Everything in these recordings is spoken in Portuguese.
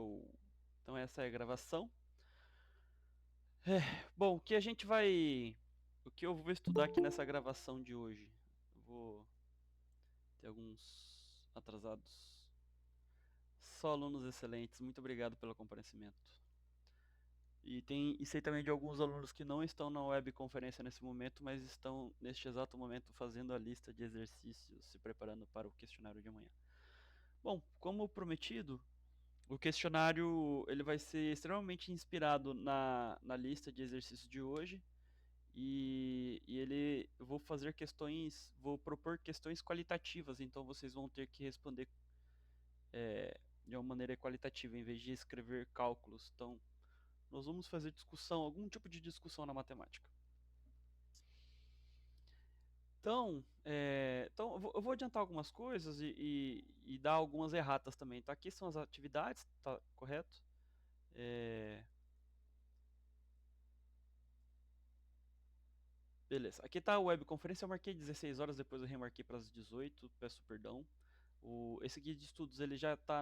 Começou. Então essa é a gravação. Bom, o que eu vou estudar aqui nessa gravação de hoje? Eu vou ter alguns atrasados. Só alunos excelentes, muito obrigado pelo comparecimento. E sei também de alguns alunos que não estão na webconferência nesse momento, mas estão neste exato momento fazendo a lista de exercícios, se preparando para o questionário de amanhã. Bom, como prometido, o questionário ele vai ser extremamente inspirado na lista de exercícios de hoje eu vou propor questões qualitativas, então vocês vão ter que responder de uma maneira qualitativa em vez de escrever cálculos. Então, nós vamos fazer discussão, algum tipo de discussão na matemática. Então eu vou adiantar algumas coisas e dar algumas erratas também. Tá? Aqui são as atividades, tá correto? Beleza. Aqui está a webconferência. Eu marquei 16 horas, depois eu remarquei para as 18. Peço perdão. Esse guia de estudos ele já está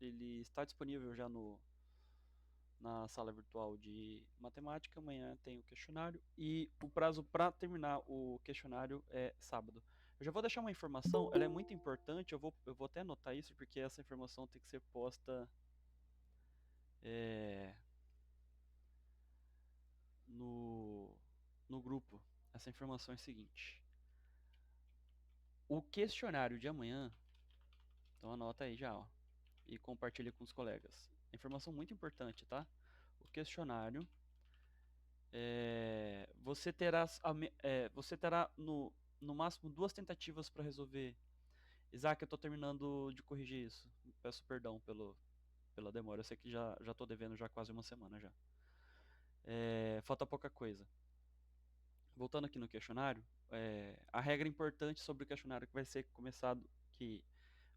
ele está disponível já na sala virtual de matemática. Amanhã tem o questionário e o prazo para terminar o questionário é sábado. Eu já vou deixar uma informação, ela é muito importante. Eu vou até anotar isso porque essa informação tem que ser posta é, no, no grupo. Essa informação é a seguinte: o questionário de amanhã, então anota aí já, ó, e compartilhe com os colegas. Informação muito importante, tá? O questionário, você terá no máximo 2 tentativas para resolver. Isaac, eu estou terminando de corrigir isso. Peço perdão pela demora. Eu sei que já estou devendo já quase uma semana já. Falta pouca coisa. Voltando aqui no questionário, a regra importante sobre o questionário que vai ser começado, que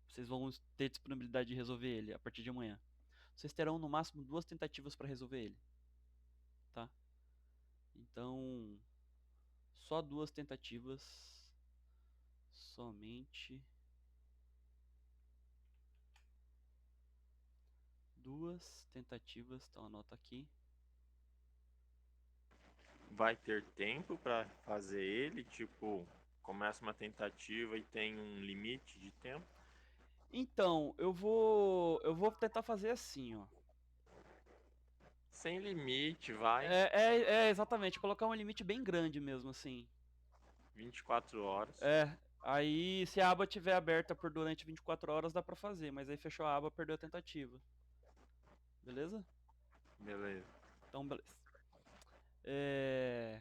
vocês vão ter disponibilidade de resolver ele a partir de amanhã. Vocês terão no máximo 2 tentativas para resolver ele, tá? Então, só 2 tentativas, somente 2 tentativas. Então anota aqui. Vai ter tempo para fazer ele? Tipo, começa uma tentativa e tem um limite de tempo? Então, eu vou tentar fazer assim, ó. Sem limite, vai. Exatamente, colocar um limite bem grande mesmo, assim. 24 horas. Aí se a aba estiver aberta por durante 24 horas dá pra fazer, mas aí fechou a aba, perdeu a tentativa. Beleza? Beleza. Então, beleza. É...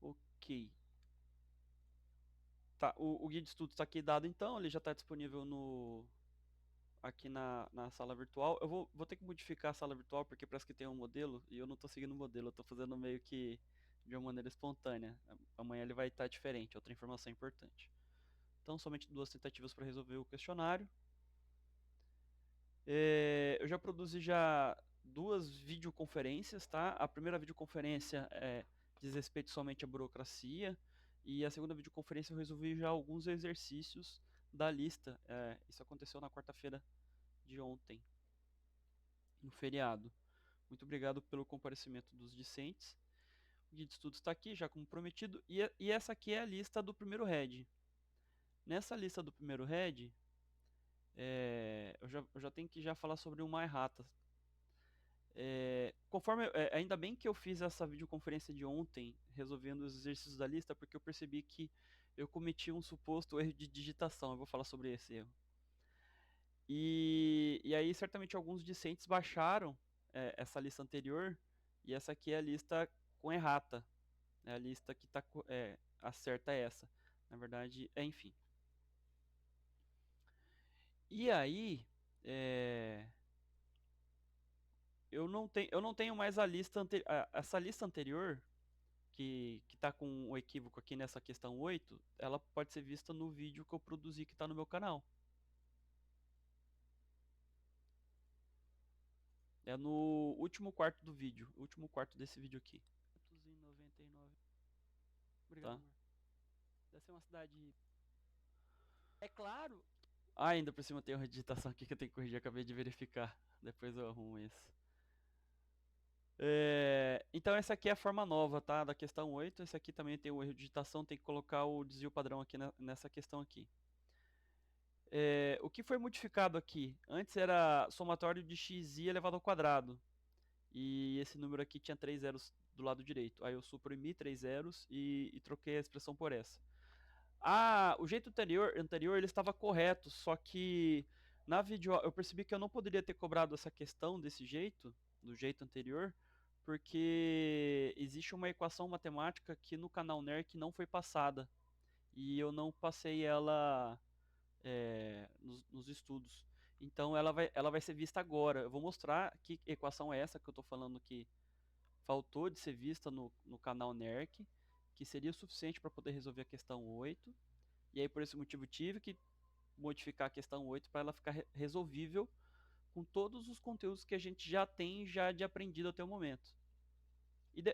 Ok. Tá, o guia de estudos está aqui dado então, ele já está disponível aqui na sala virtual. Eu vou ter que modificar a sala virtual porque parece que tem um modelo e eu não estou seguindo o modelo, eu estou fazendo meio que de uma maneira espontânea. Amanhã ele vai estar diferente, outra informação importante. Então, somente 2 tentativas para resolver o questionário. Eu já produzi já 2 videoconferências, tá? A primeira videoconferência diz respeito somente à burocracia e a segunda videoconferência eu resolvi já alguns exercícios da lista. Isso aconteceu na quarta-feira de ontem, no feriado. Muito obrigado pelo comparecimento dos discentes. O guia de estudos está aqui, já como prometido, e essa aqui é a lista do primeiro head. Nessa lista do primeiro head, eu já tenho que já falar sobre uma errata. Ainda bem que eu fiz essa videoconferência de ontem, resolvendo os exercícios da lista, porque eu percebi que eu cometi um suposto erro de digitação. Eu vou falar sobre esse erro. E aí, certamente, alguns discentes baixaram essa lista anterior, e essa aqui é a lista com errata. É a lista que acerta essa. Na verdade, enfim. E aí, é, eu não tenho mais a lista essa lista anterior que está com o equívoco aqui nessa questão 8, ela pode ser vista no vídeo que eu produzi que está no meu canal. É no último quarto do vídeo, último quarto desse vídeo aqui. 599. Obrigado, tá? Amor. Deve ser uma cidade. É claro, Ah, ainda por cima tem uma digitação aqui que eu tenho que corrigir, acabei de verificar. Depois eu arrumo isso. Então essa aqui é a forma nova, tá? Da questão 8. Esse aqui também tem o erro de digitação, tem que colocar o desvio padrão aqui nessa questão aqui. O que foi modificado aqui? Antes era somatório de xi elevado ao quadrado. E esse número aqui tinha 3 zeros do lado direito. Aí eu suprimi 3 zeros e troquei a expressão por essa. O jeito anterior ele estava correto, só que na vídeo eu percebi que eu não poderia ter cobrado essa questão desse jeito, do jeito anterior, porque existe uma equação matemática que no canal NERC não foi passada. E eu não passei ela nos estudos. Então ela vai ser vista agora. Eu vou mostrar que equação é essa que eu estou falando que faltou de ser vista no canal NERC, que seria o suficiente para poder resolver a questão 8. E aí por esse motivo tive que modificar a questão 8 para ela ficar resolvível com todos os conteúdos que a gente já tem já de aprendido até o momento.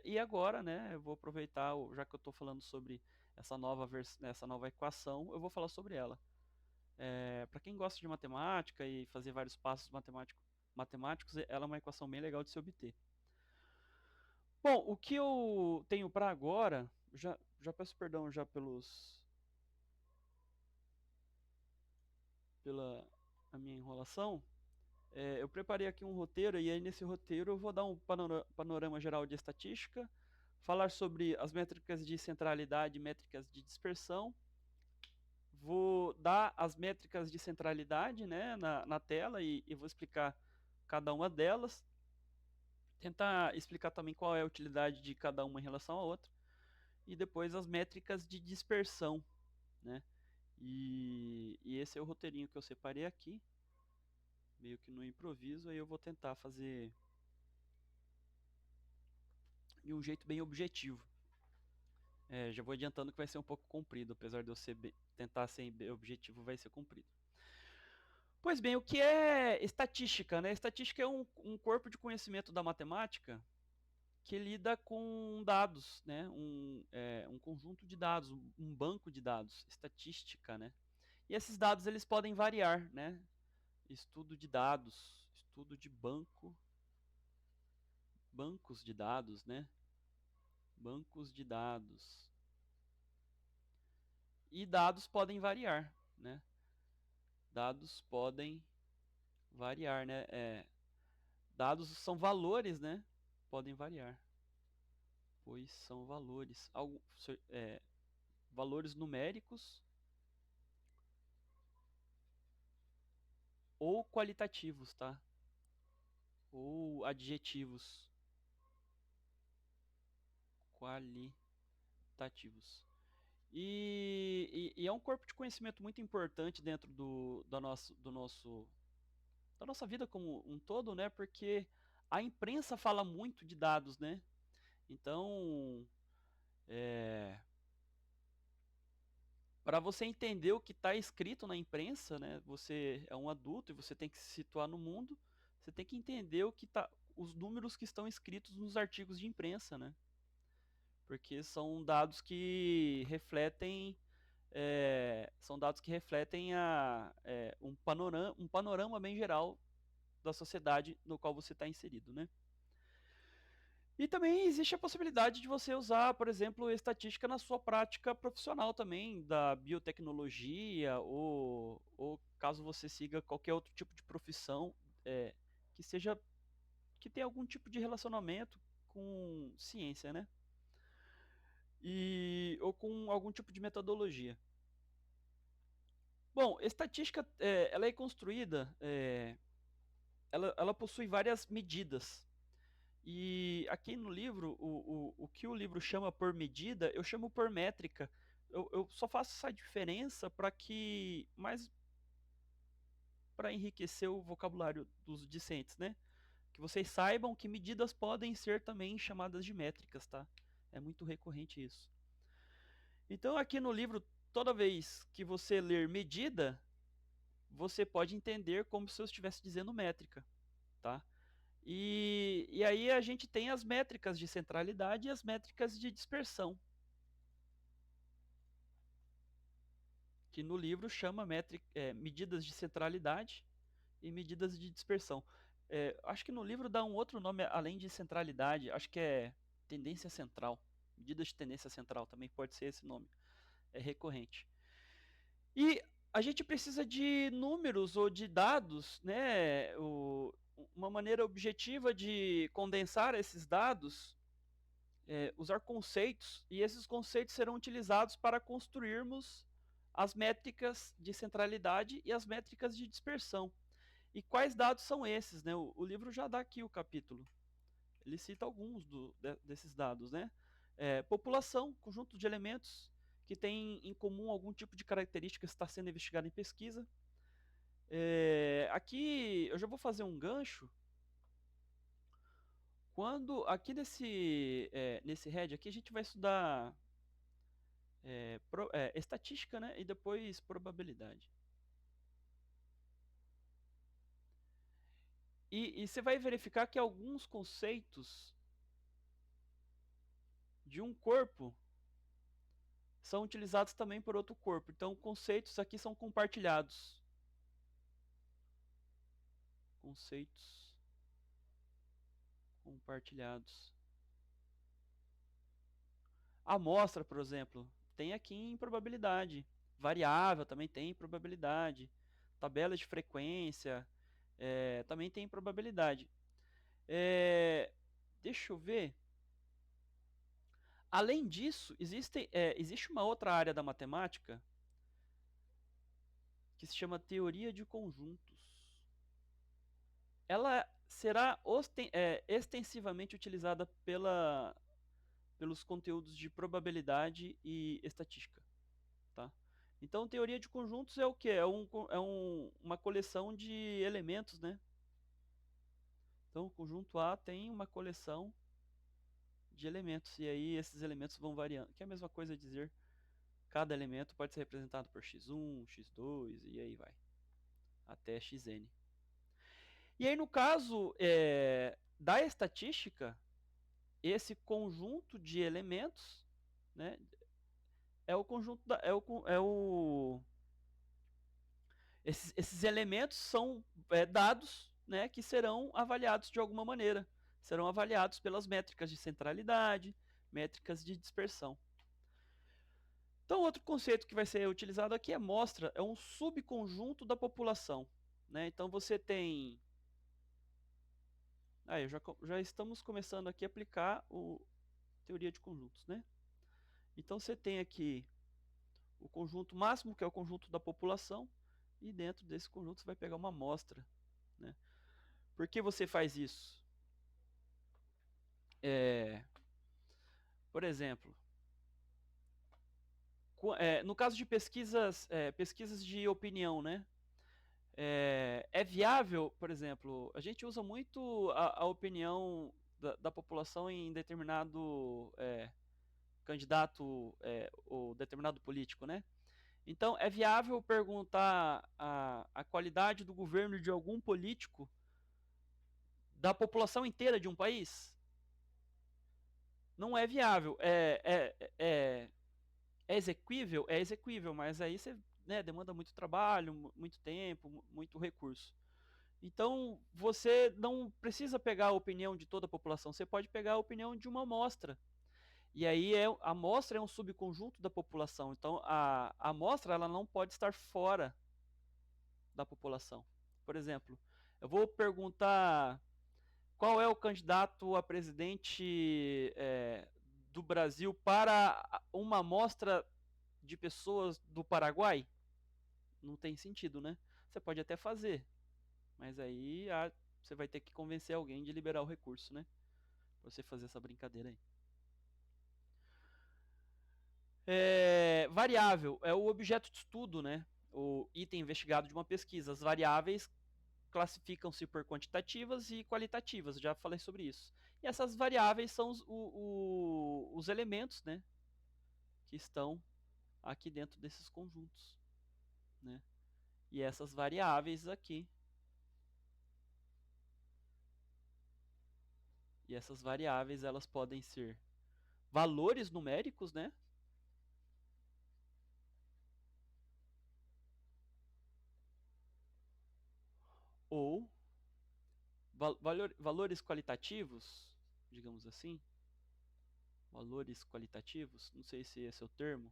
E agora, né, eu vou aproveitar, já que eu estou falando sobre essa nova equação, eu vou falar sobre ela. Para quem gosta de matemática e fazer vários passos matemáticos, ela é uma equação bem legal de se obter. Bom, o que eu tenho para agora, já peço perdão já pela a minha enrolação. Eu preparei aqui um roteiro e aí nesse roteiro eu vou dar um panorama geral de estatística, falar sobre as métricas de centralidade e métricas de dispersão. Vou dar as métricas de centralidade, né, na tela e vou explicar cada uma delas. Tentar explicar também qual é a utilidade de cada uma em relação à outra. E depois as métricas de dispersão, né? E esse é o roteirinho que eu separei aqui, meio que no improviso, aí eu vou tentar fazer de um jeito bem objetivo. Já vou adiantando que vai ser um pouco comprido, apesar de eu tentar ser bem objetivo, vai ser comprido. Pois bem, o que é estatística, né? Estatística é um corpo de conhecimento da matemática que lida com dados, né? Um conjunto de dados, um banco de dados, estatística, né? E esses dados eles podem variar, né? Estudo de dados, estudo de bancos de dados, né? Bancos de dados. E dados podem variar, né? Dados podem variar, né? Dados são valores, né? Podem variar, pois são valores, valores numéricos ou qualitativos, tá? Ou adjetivos qualitativos. E é um corpo de conhecimento muito importante dentro da nossa vida como um todo, né? Porque a imprensa fala muito de dados, né? Então, para você entender o que está escrito na imprensa, né? Você é um adulto e você tem que se situar no mundo. Você tem que entender os números que estão escritos nos artigos de imprensa, né? Porque são dados que refletem um panorama bem geral da sociedade no qual você está inserido, né? E também existe a possibilidade de você usar, por exemplo, estatística na sua prática profissional também, da biotecnologia, ou caso você siga qualquer outro tipo de profissão que seja que tenha algum tipo de relacionamento com ciência, né? Ou com algum tipo de metodologia. Bom, estatística ela é construída, ela possui várias medidas. E aqui no livro, o que o livro chama por medida, eu chamo por métrica. Eu só faço essa diferença para enriquecer o vocabulário dos discentes, né? Que vocês saibam que medidas podem ser também chamadas de métricas, tá? É muito recorrente isso. Então aqui no livro, toda vez que você ler medida, você pode entender como se eu estivesse dizendo métrica, tá? E aí a gente tem as métricas de centralidade e as métricas de dispersão. que no livro chama medidas de centralidade e medidas de dispersão. Acho que no livro dá um outro nome além de centralidade, acho que é tendência central. Medidas de tendência central também pode ser esse nome, é recorrente. E a gente precisa de números ou de dados, né? Uma maneira objetiva de condensar esses dados, usar conceitos, e esses conceitos serão utilizados para construirmos as métricas de centralidade e as métricas de dispersão. E quais dados são esses? Né? O livro já dá aqui o capítulo. Ele cita alguns desses dados. Né? População, conjunto de elementos que tem em comum algum tipo de característica que está sendo investigada em pesquisa. Aqui eu já vou fazer um gancho. Quando aqui nesse head aqui a gente vai estudar estatística, né, e depois probabilidade. E você vai verificar que alguns conceitos de um corpo são utilizados também por outro corpo. Então, conceitos aqui são compartilhados. Conceitos compartilhados. Amostra, por exemplo, tem aqui em probabilidade. Variável também tem em probabilidade. Tabela de frequência também tem em probabilidade. Deixa eu ver. Além disso, existe uma outra área da matemática que se chama teoria de conjuntos. Ela será extensivamente utilizada pelos conteúdos de probabilidade e estatística. Tá? Então, teoria de conjuntos é o que? Uma coleção de elementos. Né? Então, o conjunto A tem uma coleção de elementos, e aí esses elementos vão variando. Que é a mesma coisa dizer cada elemento pode ser representado por x1, x2 e aí vai, até xn. E aí no caso da estatística, esse conjunto de elementos, né, é o conjunto esses elementos são dados, né, que serão avaliados de alguma maneira. Serão avaliados pelas métricas de centralidade, métricas de dispersão. Então, outro conceito que vai ser utilizado aqui é amostra, é um subconjunto da população. Né? Então, você tem... já estamos começando aqui a aplicar a teoria de conjuntos. Né? Então, você tem aqui o conjunto máximo, que é o conjunto da população, e dentro desse conjunto você vai pegar uma amostra. Né? Por que você faz isso? Por exemplo, no caso de pesquisas de opinião, né? É viável, por exemplo, a gente usa muito a opinião da população em determinado candidato ou determinado político, né? Então, é viável perguntar a qualidade do governo de algum político da população inteira de um país? Não é viável. É exequível? É exequível, mas aí você demanda muito trabalho, muito tempo, muito recurso. Então, você não precisa pegar a opinião de toda a população, você pode pegar a opinião de uma amostra. E aí a amostra é um subconjunto da população. Então, a amostra ela não pode estar fora da população. Por exemplo, eu vou perguntar qual é o candidato a presidente do Brasil para uma amostra de pessoas do Paraguai? Não tem sentido, né? Você pode até fazer, mas aí você vai ter que convencer alguém de liberar o recurso, né? Pra você fazer essa brincadeira aí. Variável é o objeto de estudo, né? O item investigado de uma pesquisa. As variáveis classificam-se por quantitativas e qualitativas, já falei sobre isso. E essas variáveis são os elementos, né? Que estão aqui dentro desses conjuntos, né? E essas variáveis aqui. E essas variáveis, elas podem ser valores numéricos, né? ou valores qualitativos, digamos assim, valores qualitativos, não sei se esse é o termo,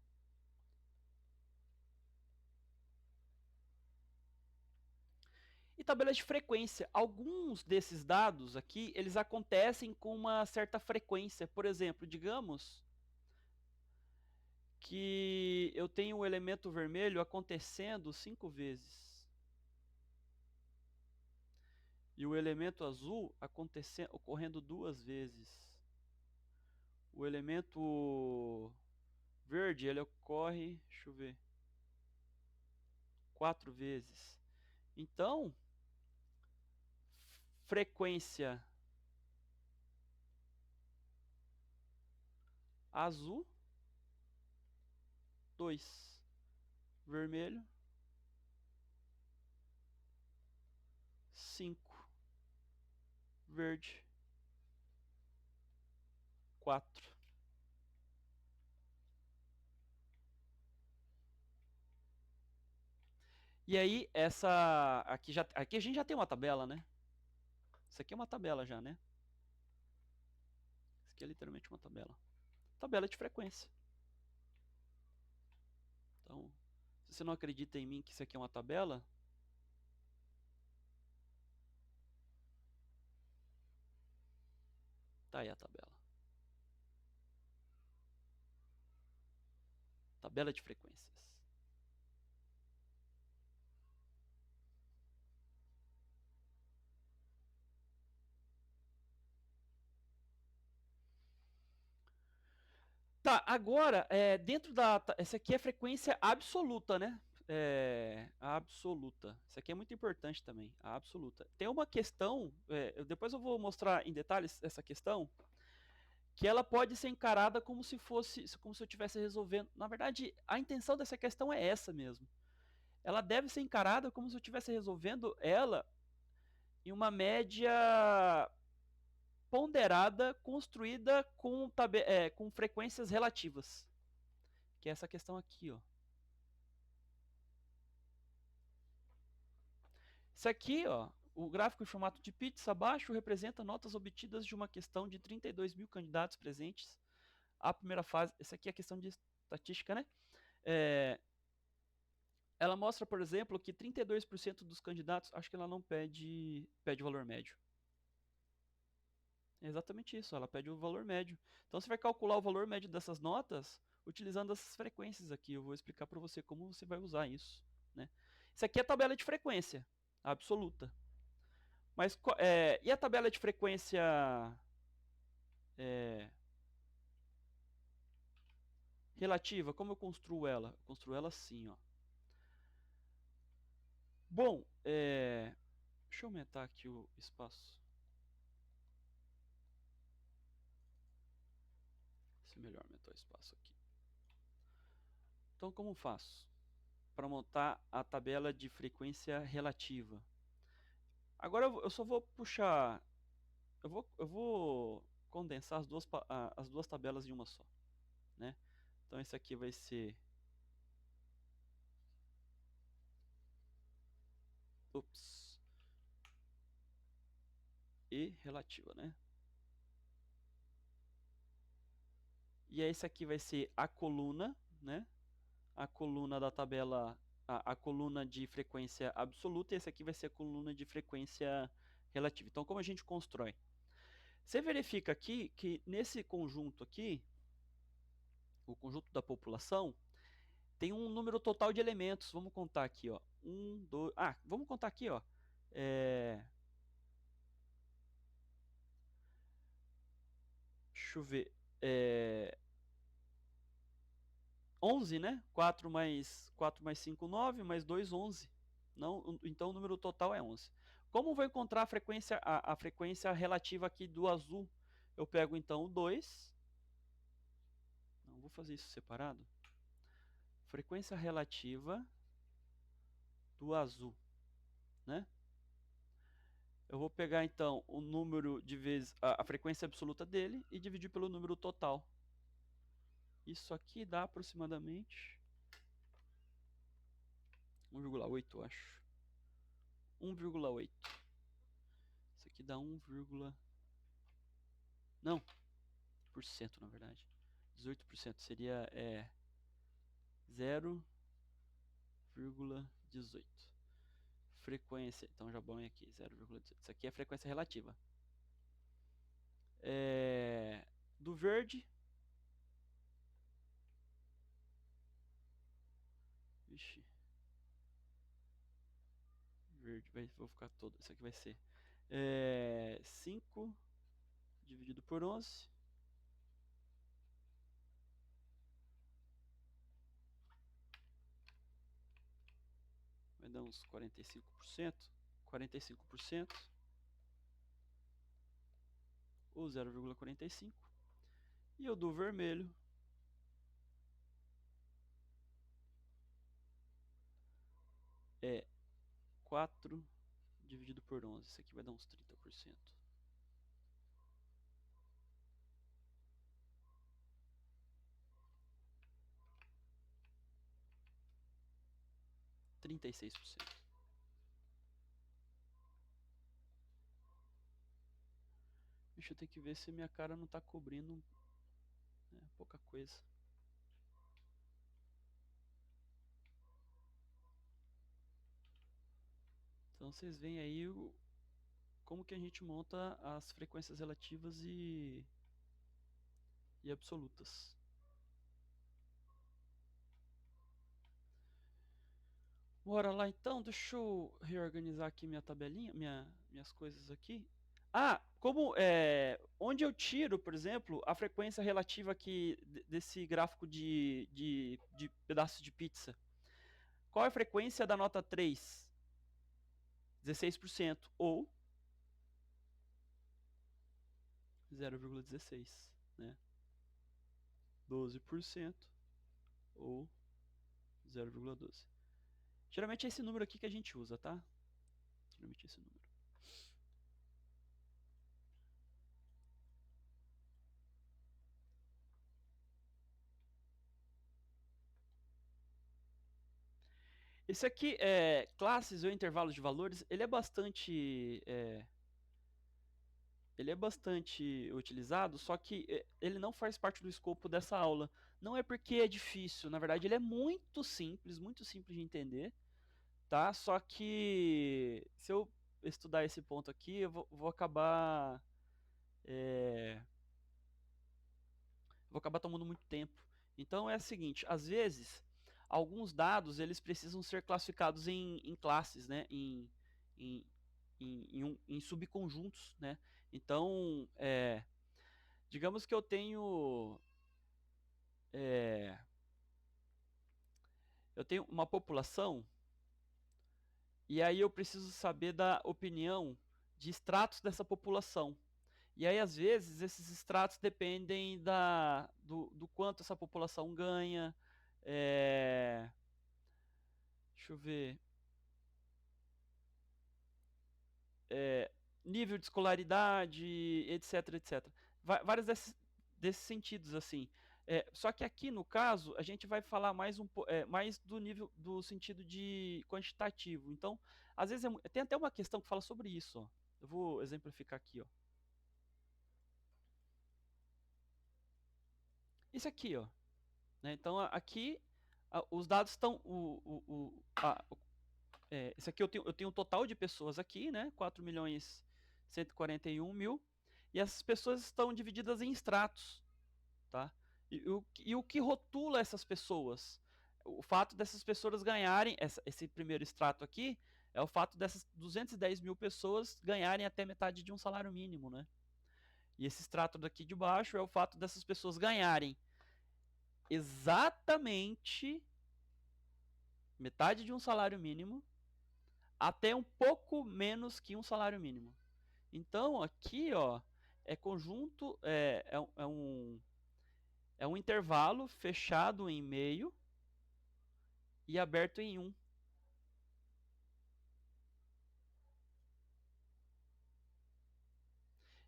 e tabela de frequência. Alguns desses dados aqui, eles acontecem com uma certa frequência. Por exemplo, digamos que eu tenho o elemento vermelho acontecendo 5 vezes. E o elemento azul ocorrendo 2 vezes. O elemento verde, ele ocorre, deixa eu ver, 4 vezes. Então, frequência azul, 2. Vermelho, 5. Verde, 4. E aí, aqui a gente já tem uma tabela, né? Isso aqui é uma tabela já, né? Isso aqui é literalmente uma tabela. Tabela de frequência. Então, se você não acredita em mim que isso aqui é uma tabela, tá aí a tabela. Tabela de frequências. Tá, agora, dentro essa aqui é frequência absoluta, né? A absoluta. Isso aqui é muito importante também, a absoluta. Tem uma questão, depois eu vou mostrar em detalhes essa questão, que ela pode ser encarada como se eu estivesse resolvendo. Na verdade, a intenção dessa questão é essa mesmo. Ela deve ser encarada como se eu estivesse resolvendo ela em uma média ponderada construída com frequências relativas. Que é essa questão aqui, ó. Isso aqui, ó, o gráfico em formato de pizza abaixo representa notas obtidas de uma questão de 32 mil candidatos presentes à primeira fase. Essa aqui é a questão de estatística, né? Ela mostra, por exemplo, que 32% dos candidatos, acho que ela não pede valor médio. É exatamente isso, ela pede o valor médio. Então você vai calcular o valor médio dessas notas utilizando essas frequências aqui. Eu vou explicar para você como você vai usar isso, né? Isso aqui é a tabela de frequência absoluta. Mas e a tabela de frequência relativa? Como eu construo ela? Eu construo ela assim, ó. Bom, deixa eu aumentar aqui o espaço. Se melhor aumentar o espaço aqui. Então, como faço para montar a tabela de frequência relativa? Agora eu só vou puxar, eu vou condensar as duas tabelas em uma só, né? Então esse aqui vai ser, e relativa, né? E esse aqui vai ser a coluna, né? A coluna da tabela, a coluna de frequência absoluta, e esse aqui vai ser a coluna de frequência relativa. Então, como a gente constrói? Você verifica aqui que nesse conjunto aqui, o conjunto da população, tem um número total de elementos. Vamos contar aqui, ó. Vamos contar aqui, ó. Deixa eu ver. 11, né? 4 mais 5, 9, mais 2, 11. Não, então o número total é 11. Como vou encontrar a frequência relativa aqui do azul? Eu pego então o 2. Não, vou fazer isso separado. Frequência relativa do azul, né? Eu vou pegar então o número de vezes a frequência absoluta dele e dividir pelo número total. Isso aqui dá aproximadamente 1,8, eu acho. 1,8. Isso aqui dá 1, não, por cento na verdade. 18% seria 0,18. Frequência, então já bom aqui, 0,18. Isso aqui é frequência relativa. Do verde. Vixe. Verde, vou ficar todo. Isso aqui vai ser 5 dividido por 11. Vai dar uns 45%. 45%. Ou 0,45. E o do vermelho é 4 dividido por 11. Isso aqui vai dar uns 30%. 36%. Deixa eu ter que ver se minha cara não está cobrindo pouca coisa. Então vocês veem aí como que a gente monta as frequências relativas e absolutas. Bora lá então, deixa eu reorganizar aqui minha tabelinha, minhas coisas aqui. Como onde eu tiro, por exemplo, a frequência relativa aqui desse gráfico de pedaços de pizza? Qual é a frequência da nota 3? 16%, ou 0,16, né? 12%, ou 0,12. Geralmente é esse número aqui que a gente usa, tá? Geralmente é esse número. Esse aqui, classes ou intervalos de valores, ele é bastante utilizado, só que ele não faz parte do escopo dessa aula. Não é porque é difícil, na verdade ele é muito simples de entender, tá? Só que se eu estudar esse ponto aqui, eu vou acabar tomando muito tempo. Então é o seguinte, às vezes alguns dados eles precisam ser classificados em classes, né? Em subconjuntos, né? Então, digamos que eu tenho uma população e aí eu preciso saber da opinião de estratos dessa população. E aí, às vezes, esses estratos dependem do quanto essa população ganha. Deixa eu ver. Nível de escolaridade, etc, etc. Vários desses sentidos, assim. Só que aqui, no caso, a gente vai falar mais do nível, do sentido de quantitativo. Então, às vezes, tem até uma questão que fala sobre isso. Ó. Eu vou exemplificar aqui. Ó. Isso aqui, ó. Né? Então, aqui, os dados estão... Esse aqui eu tenho um total de pessoas aqui, né? 4.141.000. E essas pessoas estão divididas em estratos, tá? E o que rotula essas pessoas? O fato dessas pessoas ganharem, esse primeiro extrato aqui, é o fato dessas 210 mil pessoas ganharem até metade de um salário mínimo, né? E esse extrato daqui de baixo é o fato dessas pessoas ganharem exatamente metade de um salário mínimo até um pouco menos que um salário mínimo. Então, aqui, ó, é conjunto, é um intervalo fechado em meio e aberto em 1.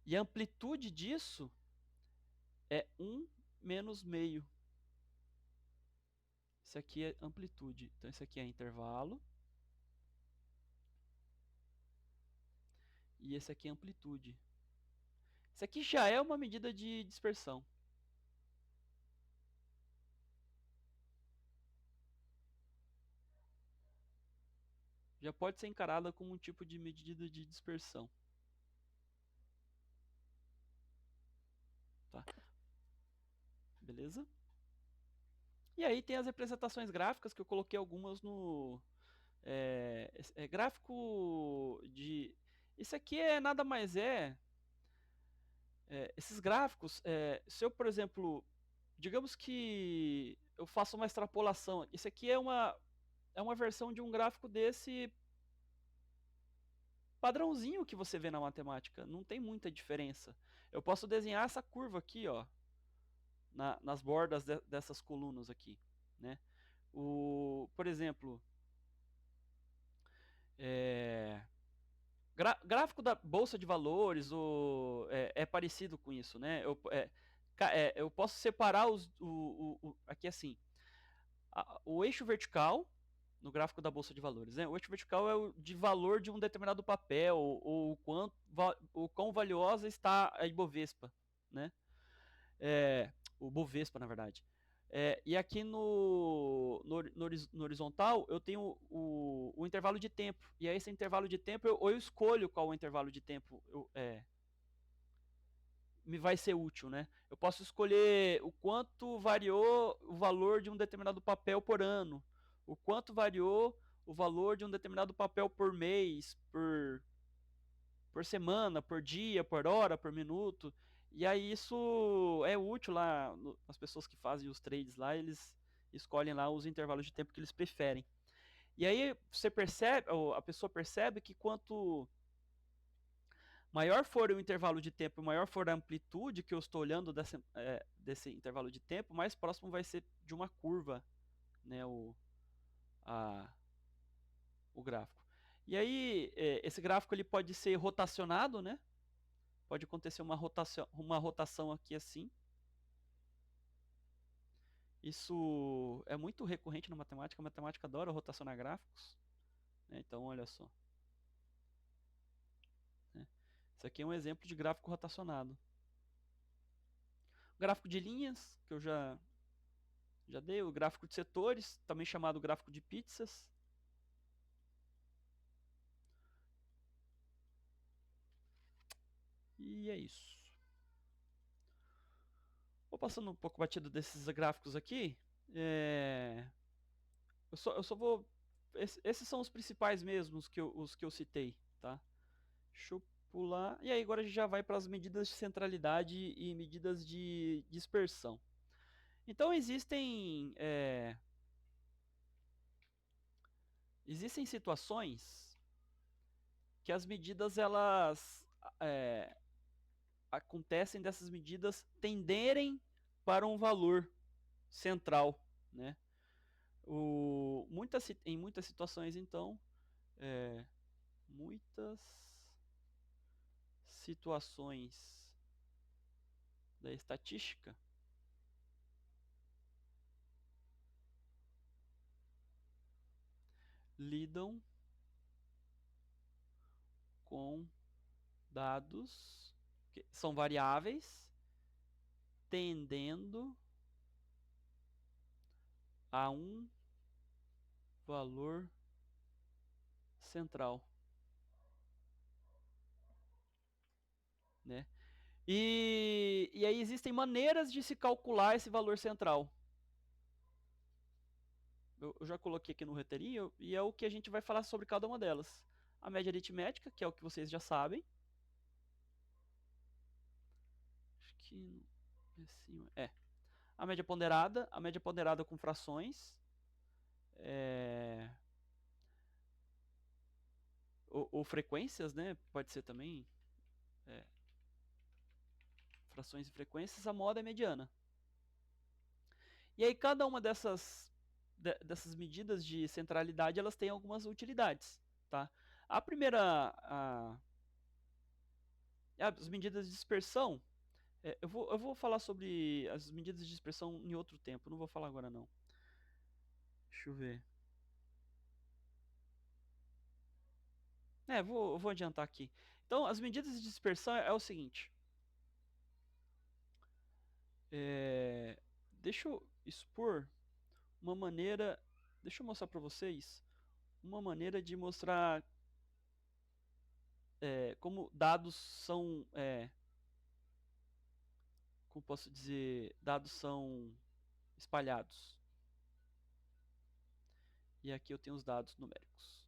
E a amplitude disso é 1 menos meio. Isso aqui é amplitude. Então, isso aqui é intervalo. E esse aqui é amplitude. Isso aqui já é uma medida de dispersão. Já pode ser encarada como um tipo de medida de dispersão. Tá? Beleza? E aí tem as representações gráficas, que eu coloquei algumas no... gráfico de... Isso aqui nada mais esses gráficos, se eu, por exemplo, digamos que eu faço uma extrapolação, isso aqui é uma versão de um gráfico desse padrãozinho que você vê na matemática, não tem muita diferença. Eu posso desenhar essa curva aqui, ó, nas bordas dessas colunas aqui, né? Por exemplo, gráfico da bolsa de valores é parecido com isso, né? Eu posso separar aqui assim, o eixo vertical no gráfico da bolsa de valores, né? O eixo vertical é o de valor de um determinado papel ou o quão valiosa está a Ibovespa, né? O Bovespa, na verdade. E aqui no horizontal eu tenho o intervalo de tempo. E aí esse intervalo de tempo, eu escolho qual o intervalo de tempo me vai ser útil, né? Eu posso escolher o quanto variou o valor de um determinado papel por ano, o quanto variou o valor de um determinado papel por mês, por semana, por dia, por hora, por minuto. E aí isso é útil lá, as pessoas que fazem os trades lá, eles escolhem lá os intervalos de tempo que eles preferem. E aí você percebe, ou a pessoa percebe que quanto maior for o intervalo de tempo, maior for a amplitude que eu estou olhando desse intervalo de tempo, mais próximo vai ser de uma curva, né, a, o gráfico. E aí, esse gráfico ele pode ser rotacionado, né? Pode acontecer uma rotação aqui assim. Isso é muito recorrente na matemática. A matemática adora rotacionar gráficos, né? Então, olha só. Né? Isso aqui é um exemplo de gráfico rotacionado. Gráfico de linhas, que eu já dei. O gráfico de setores, também chamado gráfico de pizzas. E é isso. Vou passando um pouco batido desses gráficos aqui. Eu só vou... Esses são os principais mesmos, os que eu citei, tá? Deixa eu pular. E aí agora a gente já vai para as medidas de centralidade e medidas de dispersão. Então existem situações que as medidas elas acontecem dessas medidas tenderem para um valor central, né? Em muitas situações, então, muitas situações da estatística lidam com dados que são variáveis tendendo a um valor central, né? E aí existem maneiras de se calcular esse valor central. Eu já coloquei aqui no roteirinho e é o que a gente vai falar sobre cada uma delas. A média aritmética, que é o que vocês já sabem. Acho que acima. A média ponderada com frações. Ou frequências, né? Pode ser também. Frações e frequências, a moda é mediana. E aí cada uma dessas medidas de centralidade, elas têm algumas utilidades, tá? A primeira, as medidas de dispersão, eu vou falar sobre as medidas de dispersão em outro tempo, não vou falar agora não. Deixa eu ver. Eu vou adiantar aqui. Então, as medidas de dispersão é o seguinte. Deixa eu expor uma maneira. Deixa eu mostrar para vocês uma maneira de mostrar como dados são. Como posso dizer? Dados são espalhados. E aqui eu tenho os dados numéricos.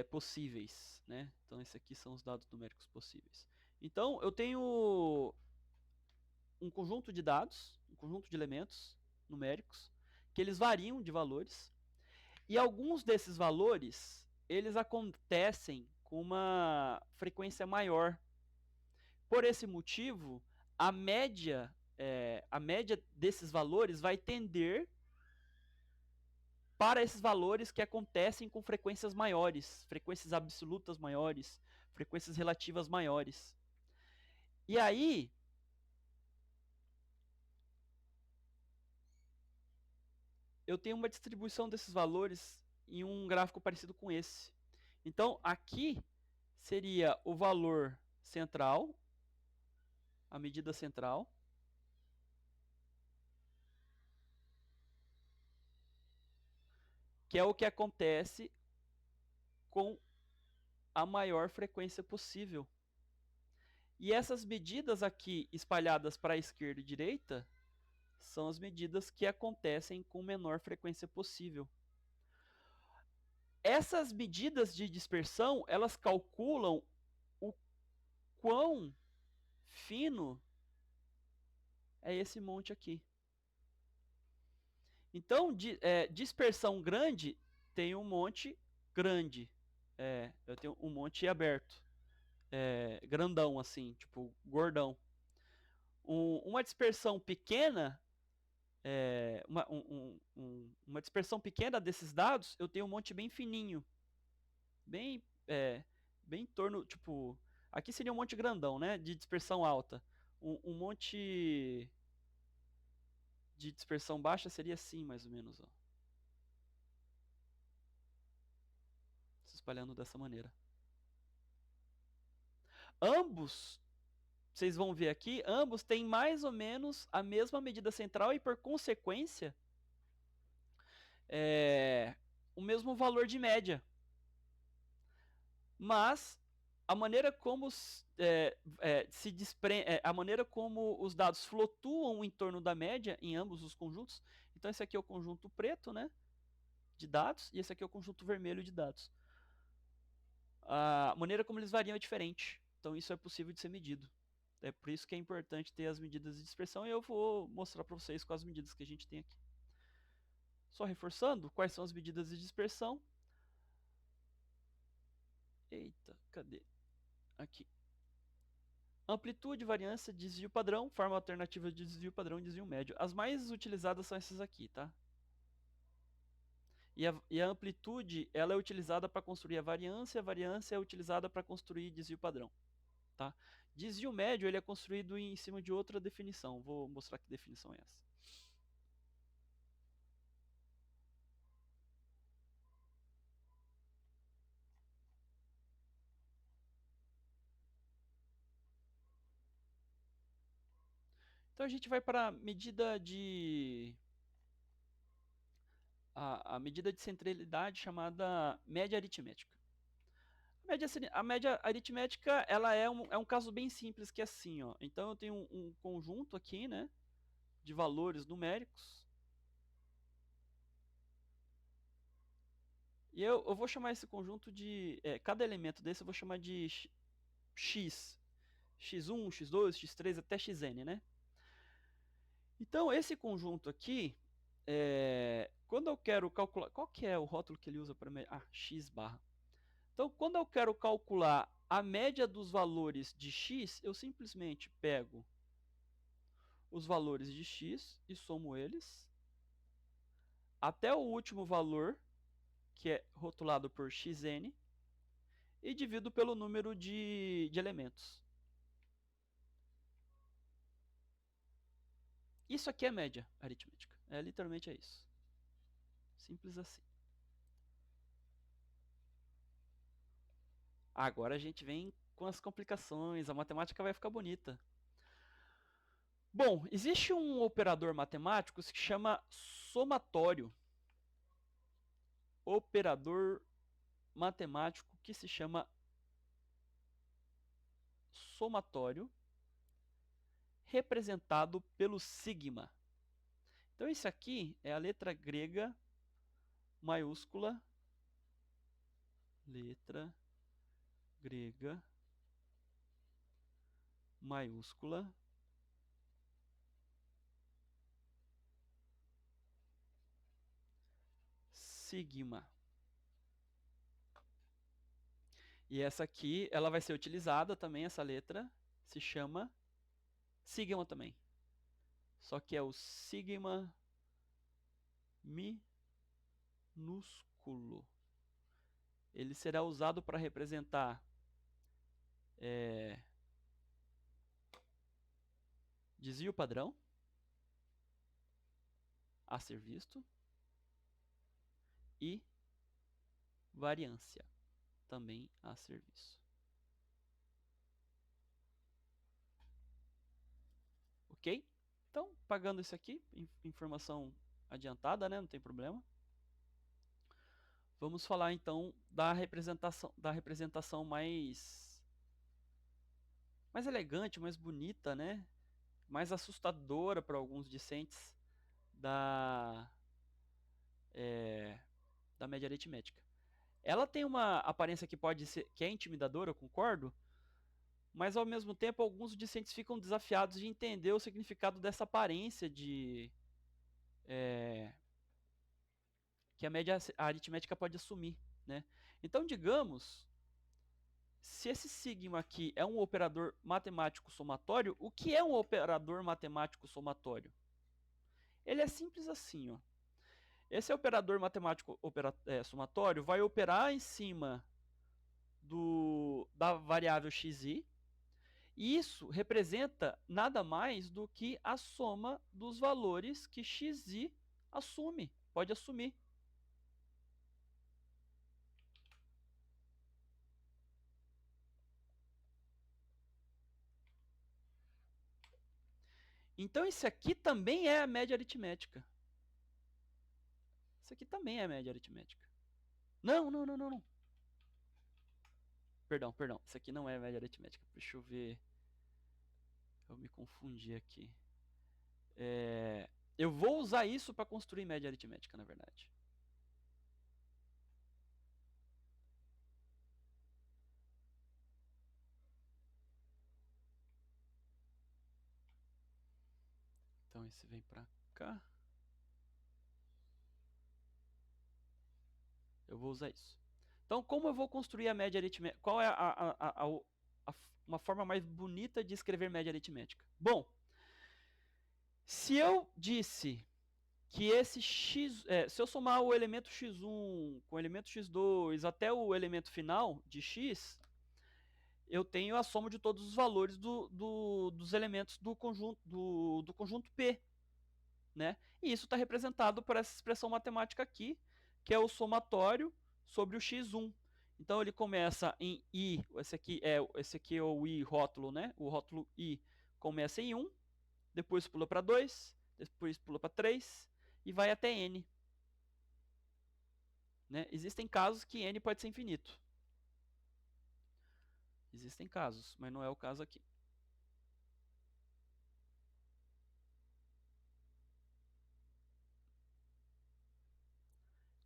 Possíveis, né? Então, esses aqui são os dados numéricos possíveis. Então, eu tenho um conjunto de dados, um conjunto de elementos numéricos, que eles variam de valores, e alguns desses valores, eles acontecem com uma frequência maior. Por esse motivo, a média desses valores vai tender para esses valores que acontecem com frequências maiores, frequências absolutas maiores, frequências relativas maiores. E aí, eu tenho uma distribuição desses valores em um gráfico parecido com esse. Então, aqui seria o valor central, a medida central, que é o que acontece com a maior frequência possível. E essas medidas aqui espalhadas para a esquerda e direita são as medidas que acontecem com menor frequência possível. Essas medidas de dispersão, elas calculam o quão fino é esse monte aqui. Então, dispersão grande tem um monte grande. Eu tenho um monte aberto. Grandão, assim, tipo, gordão. Uma dispersão pequena, uma dispersão pequena desses dados, eu tenho um monte bem fininho. Bem, bem em torno, tipo, aqui seria um monte grandão, né, de dispersão alta. Um monte de dispersão baixa seria assim, mais ou menos, ó. Se espalhando dessa maneira. Ambos, vocês vão ver aqui, ambos têm mais ou menos a mesma medida central e, por consequência, o mesmo valor de média. Mas a maneira como a maneira como os dados flutuam em torno da média em ambos os conjuntos. Então esse aqui é o conjunto preto, né, de dados, e esse aqui é o conjunto vermelho de dados. A maneira como eles variam é diferente. Então isso é possível de ser medido. É por isso que é importante ter as medidas de dispersão, e eu vou mostrar para vocês quais as medidas que a gente tem aqui. Só reforçando, quais são as medidas de dispersão? Eita, cadê? Aqui. Amplitude, variância, desvio padrão, forma alternativa de desvio padrão e desvio médio. As mais utilizadas são essas aqui, tá? E a amplitude, ela é utilizada para construir a variância é utilizada para construir desvio padrão, tá? Desvio médio, ele é construído em cima de outra definição. Vou mostrar que definição é essa. Então a gente vai para a medida de a medida de centralidade chamada média aritmética. A média aritmética ela é um caso bem simples, que é assim, ó. Então eu tenho um conjunto aqui, né, de valores numéricos. E eu vou chamar esse conjunto de... cada elemento desse eu vou chamar de x. x1, x2, x3 até xn, né? Então esse conjunto aqui, quando eu quero calcular... Qual que é o rótulo que ele usa para... x barra. Então quando eu quero calcular a média dos valores de x, eu simplesmente pego os valores de x e somo eles até o último valor, que é rotulado por xn, e divido pelo número de elementos. Isso aqui é média aritmética. Literalmente é isso. Simples assim. Agora a gente vem com as complicações, a matemática vai ficar bonita. Bom, existe um operador matemático que se chama somatório. Operador matemático que se chama somatório, representado pelo sigma. Então, isso aqui é a letra grega maiúscula, letra grega maiúscula, sigma. E essa aqui, ela vai ser utilizada também, essa letra, se chama sigma também. Só que é o sigma minúsculo. Ele será usado para representar desvio padrão a ser visto e variância também a ser visto. Ok? Então, pagando isso aqui, informação adiantada, né? Não tem problema. Vamos falar então da representação mais elegante, mais bonita, né? Mais assustadora para alguns discentes da da média aritmética. Ela tem uma aparência que pode ser que é intimidadora, eu concordo, mas ao mesmo tempo alguns discentes ficam desafiados de entender o significado dessa aparência que a média aritmética pode assumir, né? Então, digamos, se esse sigma aqui é um operador matemático somatório, o que é um operador matemático somatório? Ele é simples assim, ó. Esse operador matemático somatório vai operar em cima da variável xi, e isso representa nada mais do que a soma dos valores que xi pode assumir. Então isso aqui também é a média aritmética. Isso aqui também é a média aritmética. Não, não, não, não, não. Perdão, perdão. Isso aqui não é média aritmética. Deixa eu ver. Eu me confundi aqui. Eu vou usar isso para construir média aritmética, na verdade. Então esse vem para cá. Eu vou usar isso. Então, como eu vou construir a média aritmética? Qual é uma forma mais bonita de escrever média aritmética? Bom, se eu disse que esse x, se eu somar o elemento x1 com o elemento x2 até o elemento final de x, eu tenho a soma de todos os valores dos elementos do conjunto P, né? E isso está representado por essa expressão matemática aqui, que é o somatório sobre o x1. Então ele começa em i, esse aqui é o i rótulo, né? O rótulo i começa em 1, depois pula para 2, depois pula para 3 e vai até n. Né? Existem casos que n pode ser infinito. Existem casos, mas não é o caso aqui.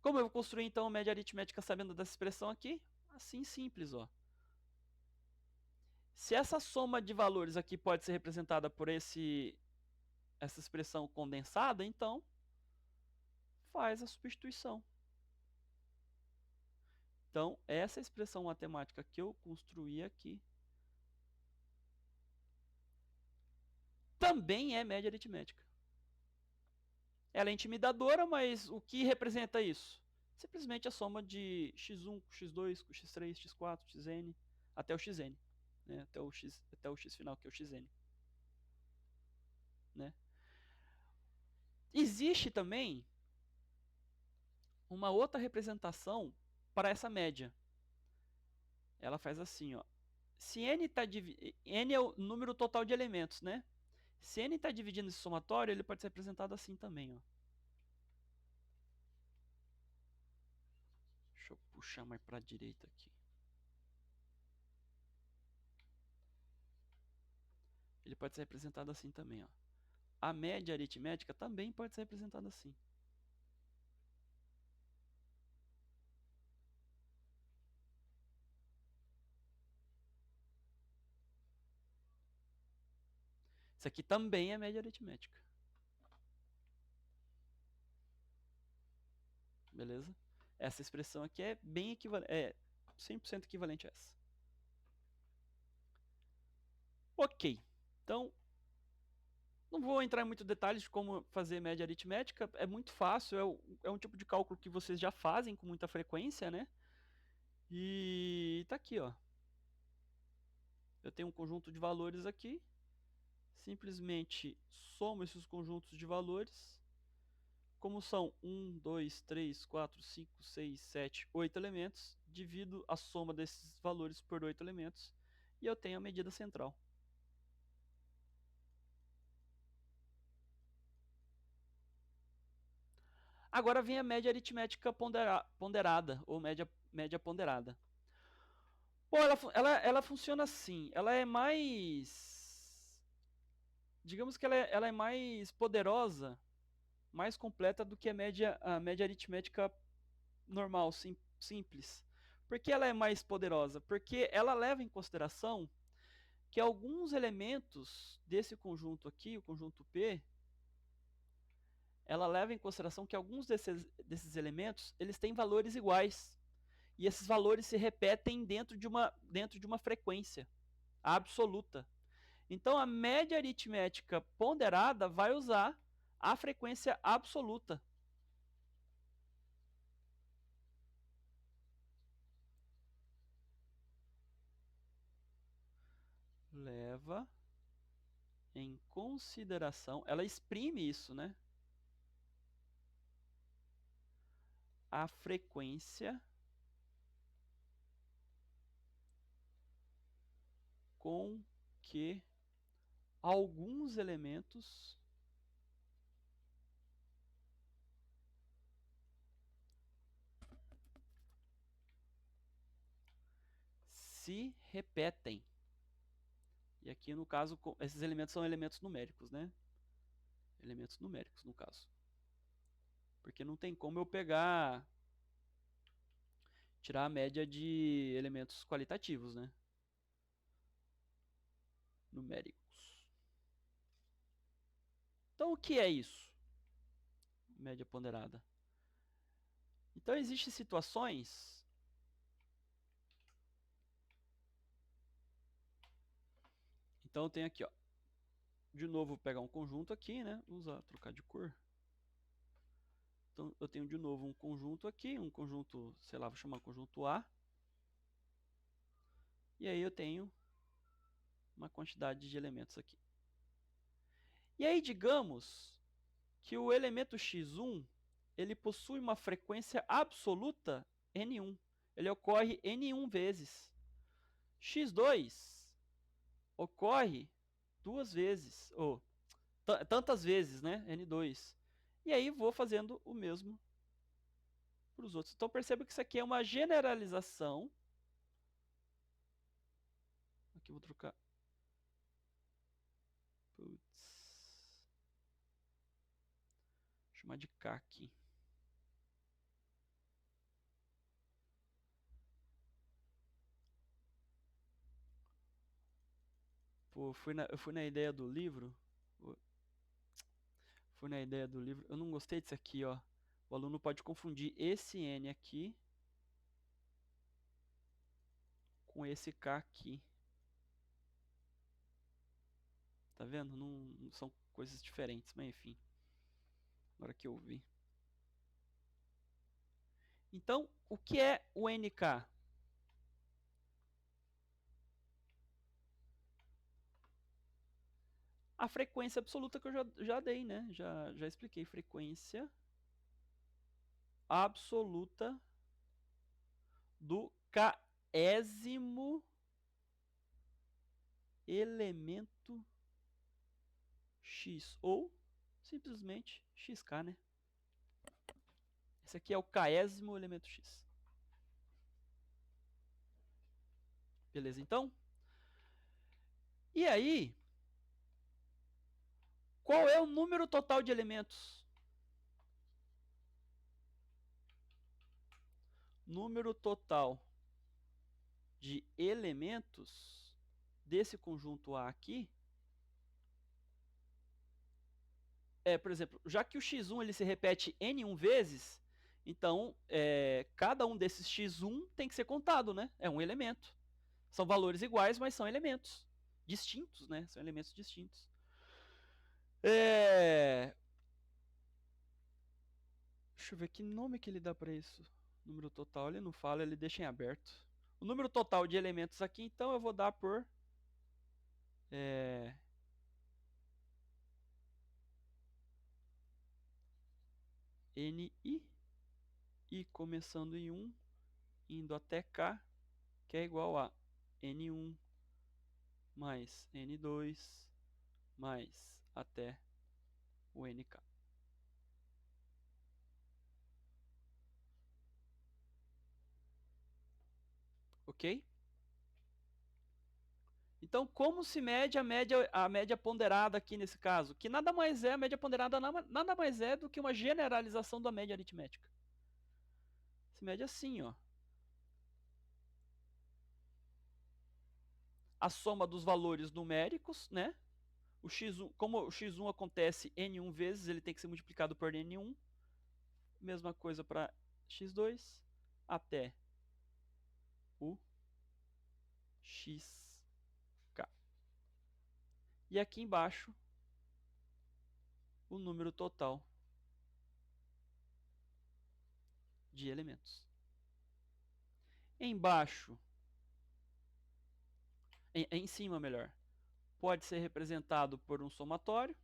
Como eu vou construir então a média aritmética sabendo dessa expressão aqui? Assim simples, ó. Se essa soma de valores aqui pode ser representada por essa expressão condensada, então faz a substituição. Então, essa expressão matemática que eu construí aqui também é média aritmética. Ela é intimidadora, mas o que representa isso? Simplesmente a soma de x1 com x2 com x3, x4, xn, até o xn. Né? Até o x final, que é o xn. Né? Existe também uma outra representação para essa média, ela faz assim, ó. Se n tá n é o número total de elementos, né? Se n está dividindo esse somatório, ele pode ser representado assim também, ó. Deixa eu puxar mais para a direita aqui. Ele pode ser representado assim também, ó. A média aritmética também pode ser representada assim. Isso aqui também é média aritmética. Beleza? Essa expressão aqui é bem equivalente, é 100% equivalente a essa. Ok. Então, não vou entrar em muitos detalhes de como fazer média aritmética, é muito fácil, é um tipo de cálculo que vocês já fazem com muita frequência, né? E tá aqui, ó. Eu tenho um conjunto de valores aqui, simplesmente somo esses conjuntos de valores, como são 1, 2, 3, 4, 5, 6, 7, 8 elementos, divido a soma desses valores por 8 elementos e eu tenho a medida central. Agora vem a média aritmética ponderada, ou média ponderada. Bom, ela funciona assim, ela é mais... Digamos que ela é mais poderosa, mais completa do que a média aritmética normal, simples. Por que ela é mais poderosa? Porque ela leva em consideração que alguns elementos desse conjunto aqui, o conjunto P, ela leva em consideração que alguns desses elementos eles têm valores iguais. E esses valores se repetem dentro de uma frequência absoluta. Então, a média aritmética ponderada vai usar a frequência absoluta. Leva em consideração, ela exprime isso, né? A frequência com que alguns elementos se repetem. E aqui, no caso, esses elementos são elementos numéricos, né? Elementos numéricos, no caso. Porque não tem como eu tirar a média de elementos qualitativos, né? Numéricos. Então, o que é isso? Média ponderada. Então, existem situações... Então, eu tenho aqui, ó. De novo, vou pegar um conjunto aqui, né? Vou trocar de cor. Então, eu tenho de novo um conjunto aqui, um conjunto, sei lá, vou chamar conjunto A. E aí eu tenho uma quantidade de elementos aqui. E aí, digamos que o elemento x1 ele possui uma frequência absoluta n1. Ele ocorre n1 vezes. x2 ocorre duas vezes, ou tantas vezes, né? n2. E aí vou fazendo o mesmo para os outros. Então perceba que isso aqui é uma generalização. Aqui eu vou trocar. Putz. Vou chamar de K aqui. Pô, eu fui na ideia do livro. Fui na ideia do livro. Eu não gostei disso aqui, ó. O aluno pode confundir esse N aqui com esse K aqui. Tá vendo? Não são coisas diferentes, mas enfim. Agora que eu vi. Então, o que é o NK? A frequência absoluta que eu já dei, né? Já expliquei. Frequência absoluta do K ésimo elemento X, ou simplesmente xk, né? Esse aqui é o késimo elemento X. Beleza, então? E aí, qual é o número total de elementos? Número total de elementos desse conjunto A aqui é, por exemplo, já que o x1 ele se repete n1 vezes, então cada um desses x1 tem que ser contado, né? É um elemento. São valores iguais, mas são elementos distintos, né? São elementos distintos. Deixa eu ver que nome que ele dá para isso. Número total ele não fala, ele deixa em aberto. O número total de elementos aqui, então, eu vou dar por ni, i começando em 1, indo até k, que é igual a n1 mais n2 mais até o nk. Ok? Então, como se mede a média ponderada aqui nesse caso? Que nada mais é, a média ponderada nada mais é do que uma generalização da média aritmética. Se mede assim, ó. A soma dos valores numéricos, né? O x1, como o x1 acontece n1 vezes, ele tem que ser multiplicado por n1. Mesma coisa para x2 até o xk. E aqui embaixo, o número total de elementos. Embaixo, em cima melhor, pode ser representado por um somatório.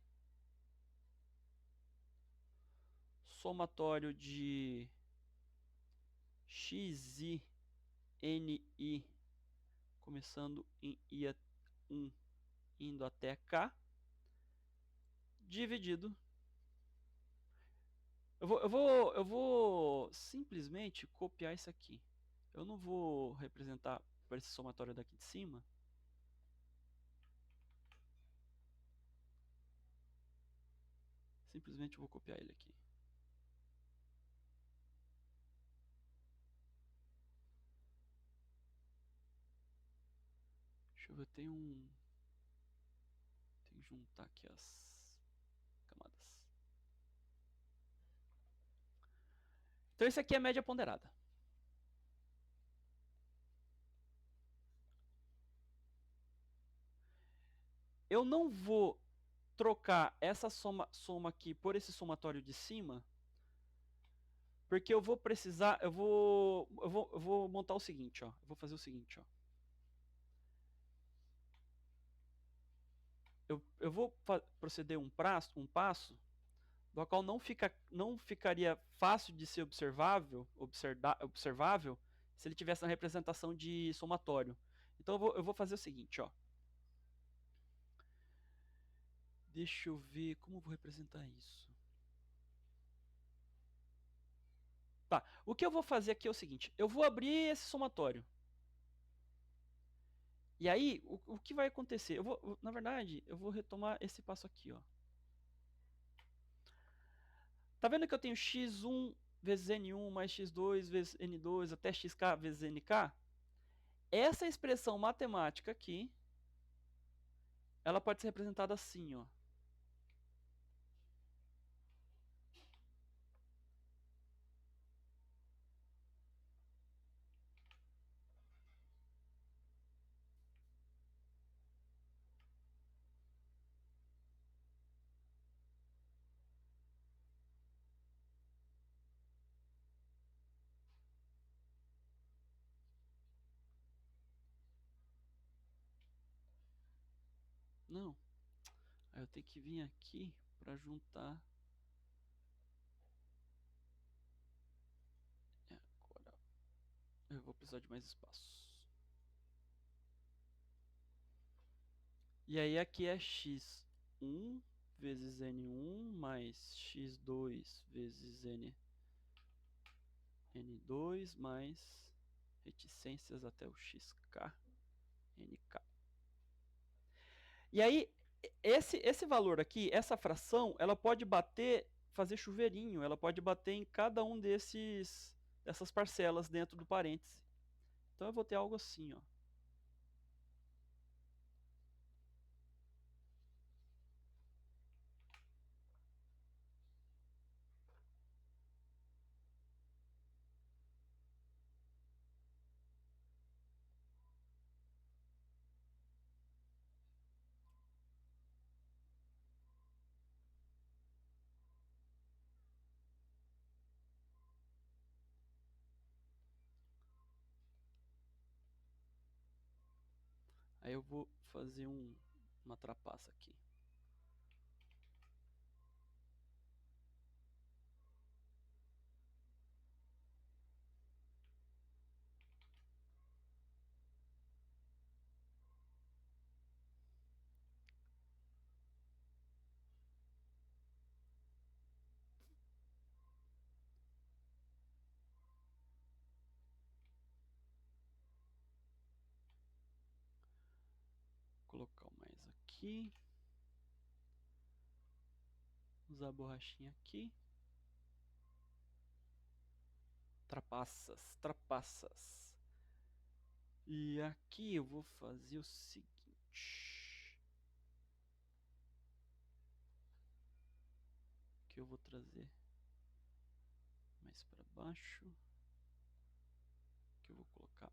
Somatório de xi, ni, começando em i1, indo até k, dividido. Eu vou simplesmente copiar isso aqui. Eu não vou representar por esse somatório daqui de cima. Simplesmente vou copiar ele aqui. Deixa eu ver, tem que juntar aqui as camadas. Então esse aqui é a média ponderada. Eu não vou trocar essa soma aqui por esse somatório de cima, porque eu vou precisar, eu vou montar o seguinte, ó. Eu vou fazer o seguinte, ó. Eu vou proceder um passo do qual não ficaria fácil de ser observável se ele tivesse na representação de somatório. Então eu vou fazer o seguinte, ó. Deixa eu ver como eu vou representar isso. Tá, o que eu vou fazer aqui é o seguinte, eu vou abrir esse somatório. E aí, o que vai acontecer? Na verdade, eu vou retomar esse passo aqui, ó. Tá vendo que eu tenho x1 vezes n1 mais x2 vezes n2 até xk vezes nk? Essa expressão matemática aqui, ela pode ser representada assim, ó. Não. Aí eu tenho que vir aqui para juntar. Agora eu vou precisar de mais espaço. E aí aqui é x1 vezes n1 mais x2 vezes n2 mais reticências até o xk, nk. E aí, esse valor aqui, essa fração, ela pode bater, fazer chuveirinho, ela pode bater em cada um dessas parcelas dentro do parêntese. Então eu vou ter algo assim, ó. Aí eu vou fazer uma trapaça aqui. Vou colocar mais aqui. Usar a borrachinha aqui. Trapaças, trapaças. E aqui eu vou fazer o seguinte. Que eu vou trazer mais para baixo. Que eu vou colocar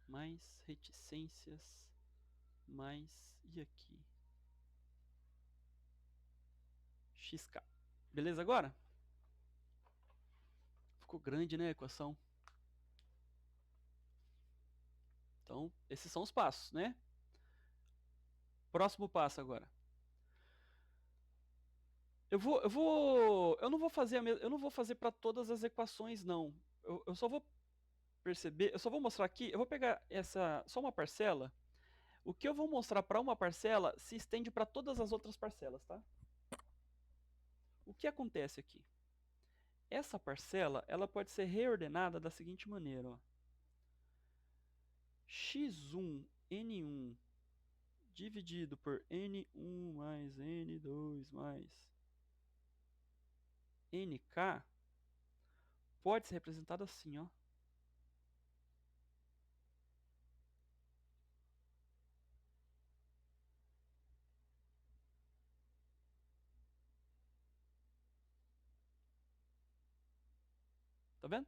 mais reticências, mais e aqui xk. Beleza agora? Ficou grande, né, a equação? Então, esses são os passos, né? Próximo passo agora. Eu não vou fazer eu não vou fazer para todas as equações, não. Eu só vou perceber, eu só vou mostrar aqui, eu vou pegar só uma parcela. O que eu vou mostrar para uma parcela se estende para todas as outras parcelas, tá? O que acontece aqui? Essa parcela, ela pode ser reordenada da seguinte maneira, ó. x1, n1 dividido por n1 mais n2 mais nk pode ser representado assim, ó. Tá vendo?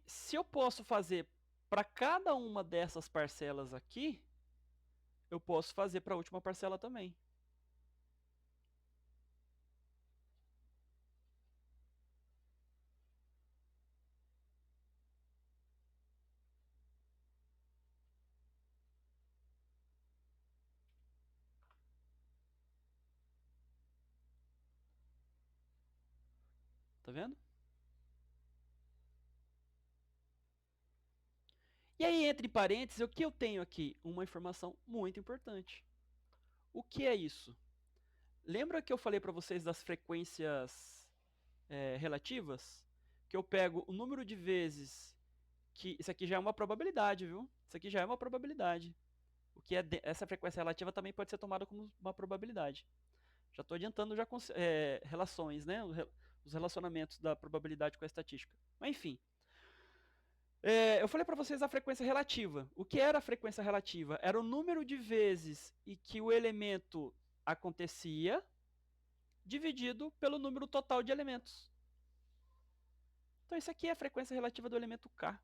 Se eu posso fazer para cada uma dessas parcelas aqui, eu posso fazer para a última parcela também. Tá vendo? E aí, entre parênteses, o que eu tenho aqui? Uma informação muito importante. O que é isso? Lembra que eu falei para vocês das frequências relativas? Que eu pego o número de vezes que... Isso aqui já é uma probabilidade, viu? Isso aqui já é uma probabilidade. O que é essa frequência relativa também pode ser tomada como uma probabilidade. Já estou adiantando já relações, né? Os relacionamentos da probabilidade com a estatística. Mas enfim. Eu falei para vocês a frequência relativa. O que era a frequência relativa? Era o número de vezes em que o elemento acontecia dividido pelo número total de elementos. Então isso aqui é a frequência relativa do elemento K.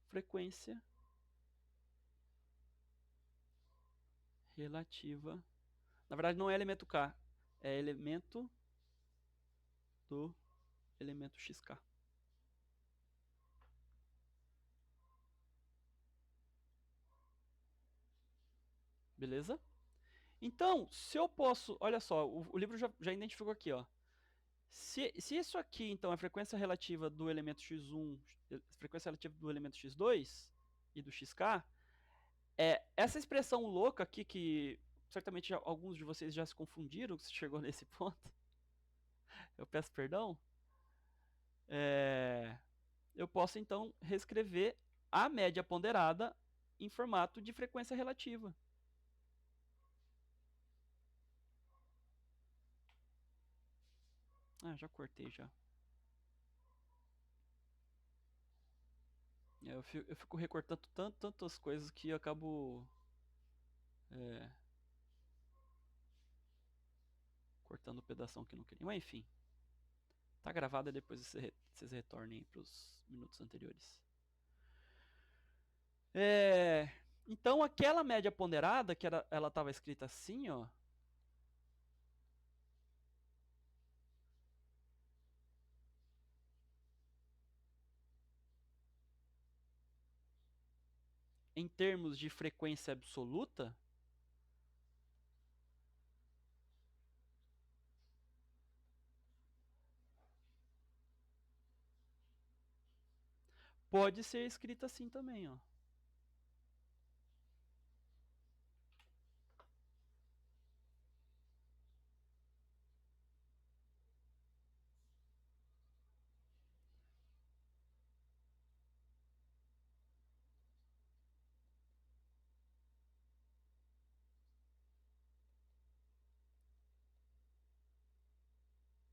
Frequência relativa. Na verdade não é elemento K, é elemento do elemento xk. beleza? Então, se eu posso, olha só, o livro já identificou aqui, ó. Se isso aqui, então, é a frequência relativa do elemento x1, frequência relativa do elemento x2 e do xk, essa expressão louca aqui, que certamente alguns de vocês já se confundiram, que chegou nesse ponto, eu peço perdão, eu posso, então, reescrever a média ponderada em formato de frequência relativa. Ah, já cortei já. Eu fico recortando tantas coisas que eu acabo cortando o pedação que não queria. Mas enfim, tá gravado e depois vocês retornem para os minutos anteriores. Então aquela média ponderada, que ela estava escrita assim, ó. Em termos de frequência absoluta, pode ser escrita assim também, ó.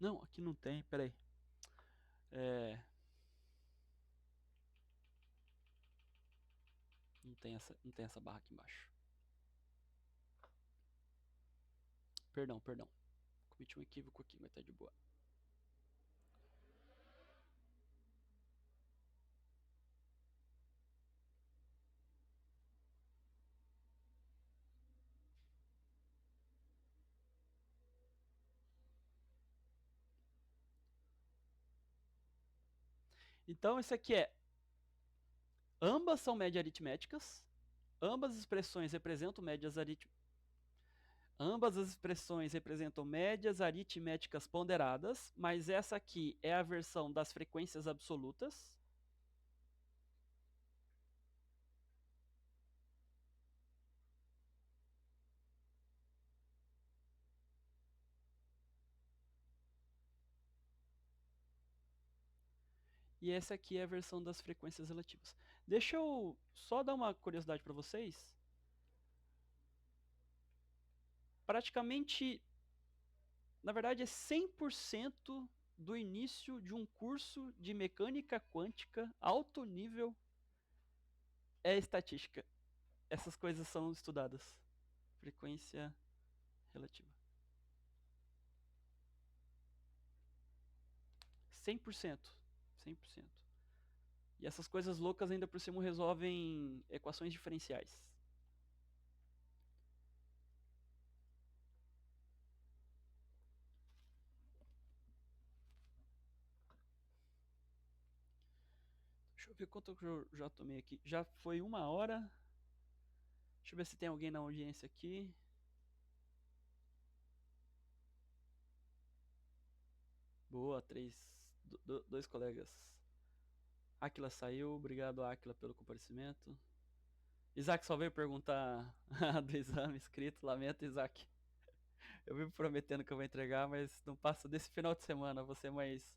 Não, aqui não tem, peraí. Não tem essa barra aqui embaixo. Perdão. Cometi um equívoco aqui, mas tá de boa. Então, isso aqui ambas são médias aritméticas. Ambas as expressões representam médias aritméticas ponderadas, mas essa aqui é a versão das frequências absolutas. E essa aqui é a versão das frequências relativas. Deixa eu só dar uma curiosidade para vocês. Praticamente, na verdade, é 100% do início de um curso de mecânica quântica alto nível é estatística. Essas coisas são estudadas. Frequência relativa. 100%. 100%. E essas coisas loucas ainda por cima resolvem equações diferenciais. Deixa eu ver quanto eu já tomei aqui. Já foi 1 hora. Deixa eu ver se tem alguém na audiência aqui. Boa, 2 colegas. Aquila saiu, obrigado Aquila pelo comparecimento. Isaac só veio perguntar do exame escrito, lamento Isaac. Eu vivo prometendo que eu vou entregar, mas não passa desse final de semana, vou ser mais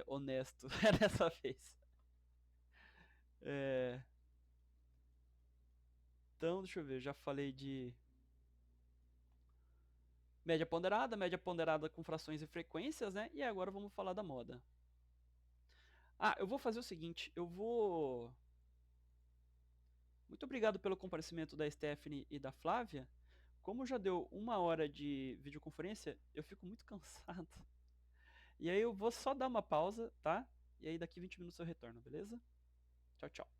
honesto dessa vez. Então, deixa eu ver, já falei de média ponderada com frações e frequências, né? E agora vamos falar da moda. Eu vou fazer o seguinte, Muito obrigado pelo comparecimento da Stephanie e da Flávia. Como já deu 1 hora de videoconferência, eu fico muito cansado. E aí eu vou só dar uma pausa, tá? E aí daqui 20 minutos eu retorno, beleza? Tchau, tchau.